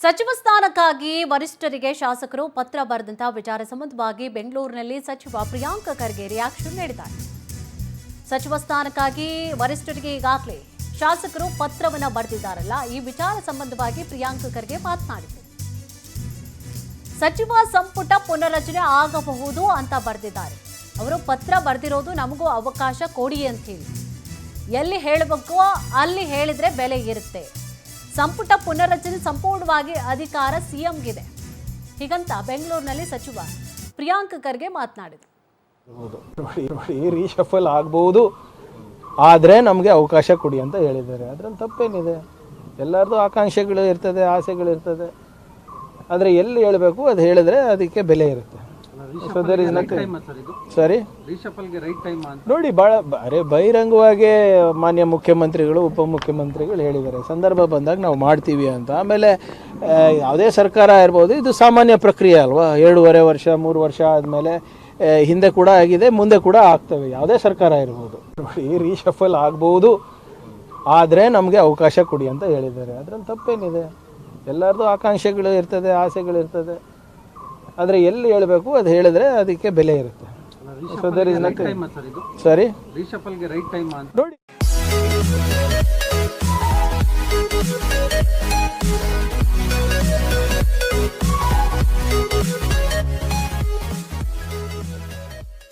ಸಚಿವ ಸ್ಥಾನಕ್ಕಾಗಿ ವರಿಷ್ಠರಿಗೆ ಶಾಸಕರು ಪತ್ರ ಬರೆದಂತಹ ವಿಚಾರ ಸಂಬಂಧವಾಗಿ ಬೆಂಗಳೂರಿನಲ್ಲಿ ಸಚಿವ ಪ್ರಿಯಾಂಕ್ ಖರ್ಗೆ ರಿಯಾಕ್ಷನ್ ನೀಡಿದ್ದಾರೆ. ಸಚಿವ ಸ್ಥಾನಕ್ಕಾಗಿ ವರಿಷ್ಠರಿಗೆ ಈಗಾಗಲೇ ಶಾಸಕರು ಪತ್ರವನ್ನು ಬರೆದಿದ್ದಾರಲ್ಲ, ಈ ವಿಚಾರ ಸಂಬಂಧವಾಗಿ ಪ್ರಿಯಾಂಕ್ ಖರ್ಗೆ ಮಾತನಾಡಿದರು. ಸಚಿವ ಸಂಪುಟ ಪುನರ್ರಚನೆ ಆಗಬಹುದು ಅಂತ ಬರೆದಿದ್ದಾರೆ. ಅವರು ಪತ್ರ ಬರೆದಿರೋದು ನಮಗೂ ಅವಕಾಶ ಕೊಡಿ ಅಂತ ಹೇಳಿ, ಎಲ್ಲಿ ಹೇಳಬೇಕೋ ಅಲ್ಲಿ ಹೇಳಿದ್ರೆ ಬೆಲೆ ಇರುತ್ತೆ. ಸಂಪುಟ ಪುನರ್ರಚನೆ ಸಂಪೂರ್ಣವಾಗಿ ಅಧಿಕಾರ ಸಿಎಂಗಿದೆ. ಹೀಗಂತ ಬೆಂಗಳೂರಿನಲ್ಲಿ ಸಚಿವ ಪ್ರಿಯಾಂಕ್ ಖರ್ಗೆ ಮಾತನಾಡಿದರು. ರೀಶಫಲ್ ಆಗ್ಬೋದು, ಆದರೆ ನಮಗೆ ಅವಕಾಶ ಕೊಡಿ ಅಂತ ಹೇಳಿದ್ದಾರೆ. ಅದರಲ್ಲಿ ತಪ್ಪೇನಿದೆ? ಎಲ್ಲರದ್ದು ಆಕಾಂಕ್ಷೆಗಳು ಇರ್ತದೆ, ಆಸೆಗಳಿರ್ತದೆ. ಆದರೆ ಎಲ್ಲಿ ಹೇಳಬೇಕು ಅದು ಹೇಳಿದ್ರೆ ಅದಕ್ಕೆ ಬೆಲೆ ಇರುತ್ತೆ. ಸರಿ, ನೋಡಿ, ಭಾಳ ಬಹಿರಂಗವಾಗಿ ಮಾನ್ಯ ಮುಖ್ಯಮಂತ್ರಿಗಳು, ಉಪಮುಖ್ಯಮಂತ್ರಿಗಳು ಹೇಳಿದ್ದಾರೆ, ಸಂದರ್ಭ ಬಂದಾಗ ನಾವು ಮಾಡ್ತೀವಿ ಅಂತ. ಆಮೇಲೆ ಯಾವುದೇ ಸರ್ಕಾರ ಇರ್ಬೋದು, ಇದು ಸಾಮಾನ್ಯ ಪ್ರಕ್ರಿಯೆ ಅಲ್ವಾ. 2.5 ವರ್ಷ 3 ವರ್ಷ ಆದಮೇಲೆ ಹಿಂದೆ ಕೂಡ ಆಗಿದೆ, ಮುಂದೆ ಕೂಡ ಆಗ್ತವೆ, ಯಾವುದೇ ಸರ್ಕಾರ ಇರ್ಬೋದು. ನೋಡಿ, ರೀಶಫಲ್ ಆಗ್ಬೋದು, ಆದರೆ ನಮಗೆ ಅವಕಾಶ ಕೊಡಿ ಅಂತ ಹೇಳಿದ್ದಾರೆ. ಅದರಲ್ಲಿ ತಪ್ಪೇನಿದೆ? ಎಲ್ಲರದ್ದು ಆಕಾಂಕ್ಷೆಗಳು ಇರ್ತದೆ, ಆಸೆಗಳಿರ್ತದೆ. ಆದರೆ ಎಲ್ಲಿ ಹೇಳಬೇಕು ಅದು ಹೇಳಿದ್ರೆ ಅದಕ್ಕೆ ಬೆಲೆ ಇರುತ್ತೆ. ಸರಿ, ನೋಡಿ.